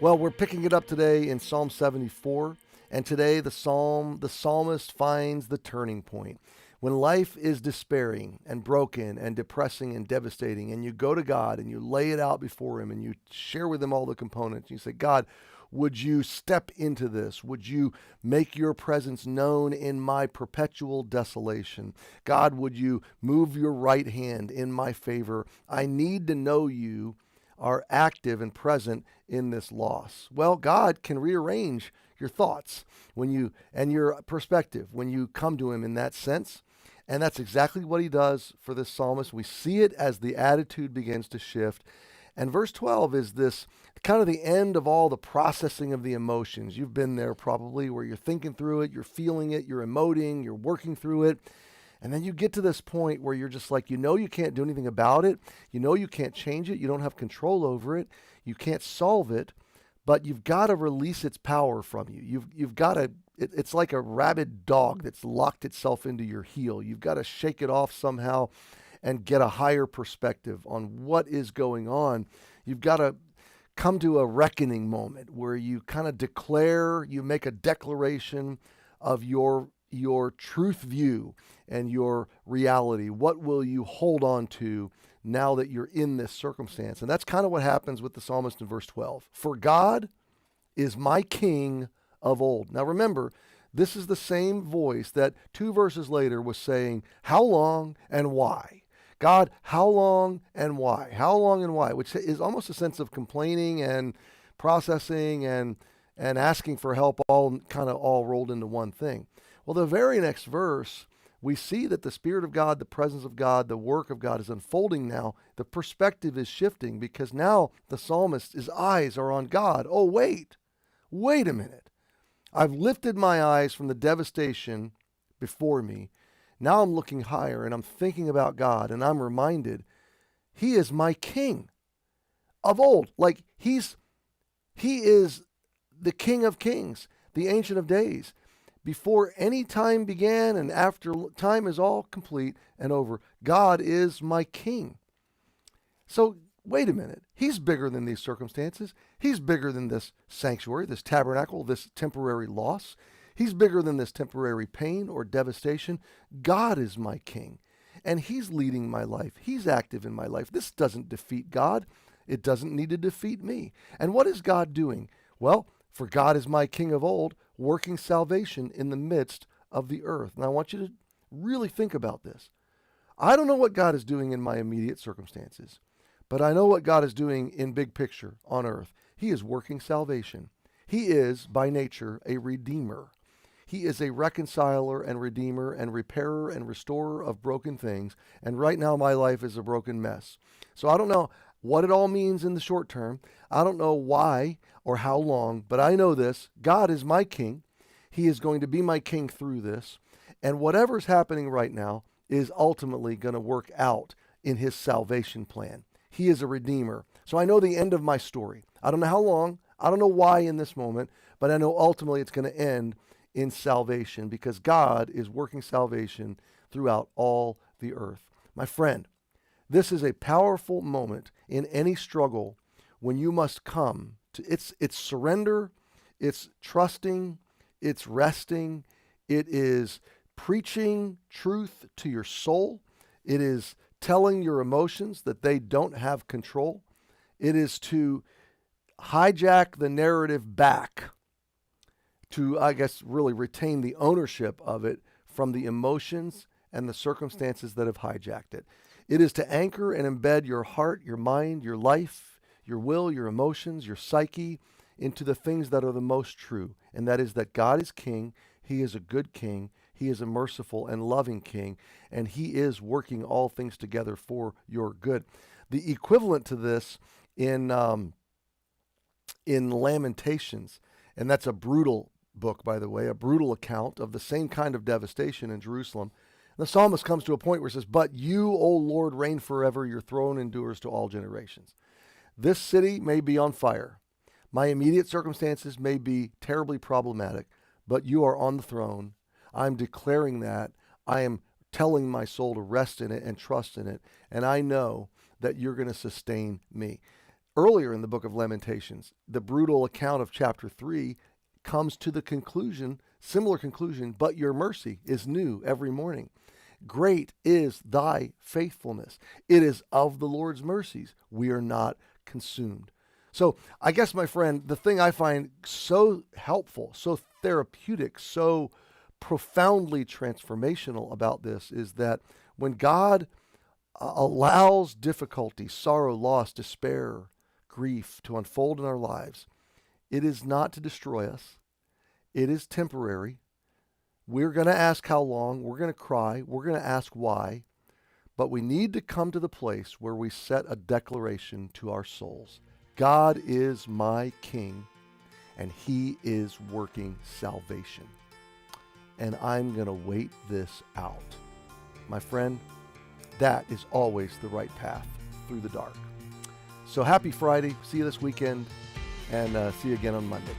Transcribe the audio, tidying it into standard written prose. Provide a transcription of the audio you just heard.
Well, we're picking it up today in Psalm 74, and today the psalmist finds the turning point. When life is despairing and broken and depressing and devastating, and you go to God and you lay it out before Him and you share with Him all the components, you say, God, would you step into this? Would you make your presence known in my perpetual desolation? God, would you move your right hand in my favor? I need to know you are active and present in this loss. Well, God can rearrange your thoughts when you and your perspective when you come to Him in that sense. And that's exactly what He does for this psalmist. We see it as the attitude begins to shift. And verse 12 is this kind of the end of all the processing of the emotions. You've been there probably where you're thinking through it, you're feeling it, you're emoting, you're working through it. And then you get to this point where you're just like, you can't do anything about it. You can't change it. You don't have control over it. You can't solve it, but you've got to release its power from you. You've got to, it's like a rabid dog that's locked itself into your heel. You've got to shake it off somehow and get a higher perspective on what is going on. You've got to come to a reckoning moment where you kind of you make a declaration of your truth view and your reality. What will you hold on to now that you're in this circumstance? And that's kind of what happens with the psalmist in verse 12. For God is my king of old. Now remember, this is the same voice that 2 verses later was saying, how long and why? God, how long and why? How long and why? Which is almost a sense of complaining and processing and asking for help, all rolled into one thing. Well, the very next verse, we see that the Spirit of God, the presence of God, the work of God is unfolding now. The perspective is shifting because now the psalmist's eyes are on God. Oh, wait a minute. I've lifted my eyes from the devastation before me. Now I'm looking higher and I'm thinking about God, and I'm reminded He is my king of old. Like He is the King of Kings, the Ancient of Days. Before any time began and after time is all complete and over, God is my king. So wait a minute. He's bigger than these circumstances. He's bigger than this sanctuary, this tabernacle, this temporary loss. He's bigger than this temporary pain or devastation. God is my king, and He's leading my life. He's active in my life. This doesn't defeat God. It doesn't need to defeat me. And what is God doing? Well, for God is my king of old, working salvation in the midst of the earth. And I want you to really think about this. I don't know what God is doing in my immediate circumstances, but I know what God is doing in big picture on earth. He is working salvation. He is, by nature, a redeemer. He is a reconciler and redeemer and repairer and restorer of broken things. And right now my life is a broken mess. So I don't know what it all means in the short term. I don't know why or how long, but I know this. God is my king. He is going to be my king through this. And whatever's happening right now is ultimately going to work out in His salvation plan. He is a redeemer. So I know the end of my story. I don't know how long. I don't know why in this moment, but I know ultimately it's going to end in salvation because God is working salvation throughout all the earth. My friend, this is a powerful moment in any struggle when you must come to it's surrender, it's trusting, it's resting, it is preaching truth to your soul, it is telling your emotions that they don't have control, it is to hijack the narrative back to, I guess, really retain the ownership of it from the emotions and the circumstances that have hijacked it. It is to anchor and embed your heart, your mind, your life, your will, your emotions, your psyche into the things that are the most true. And that is that God is king. He is a good king. He is a merciful and loving king. And He is working all things together for your good. The equivalent to this in Lamentations, and that's a brutal book, by the way, a brutal account of the same kind of devastation in Jerusalem. The psalmist comes to a point where he says, but you, O Lord, reign forever. Your throne endures to all generations. This city may be on fire. My immediate circumstances may be terribly problematic, but you are on the throne. I'm declaring that. I am telling my soul to rest in it and trust in it. And I know that you're going to sustain me. Earlier in the book of Lamentations, the brutal account of chapter 3 comes to the conclusion, similar conclusion, but your mercy is new every morning. Great is thy faithfulness. It is of the Lord's mercies we are not consumed. So I guess, my friend, the thing I find so helpful, so therapeutic, so profoundly transformational about this is that when God allows difficulty, sorrow, loss, despair, grief to unfold in our lives, it is not to destroy us. It is temporary. We're going to ask how long. We're going to cry. We're going to ask why. But we need to come to the place where we set a declaration to our souls. God is my King, and he is working salvation. And I'm going to wait this out. My friend, that is always the right path through the dark. So happy Friday. See you this weekend, and see you again on Monday.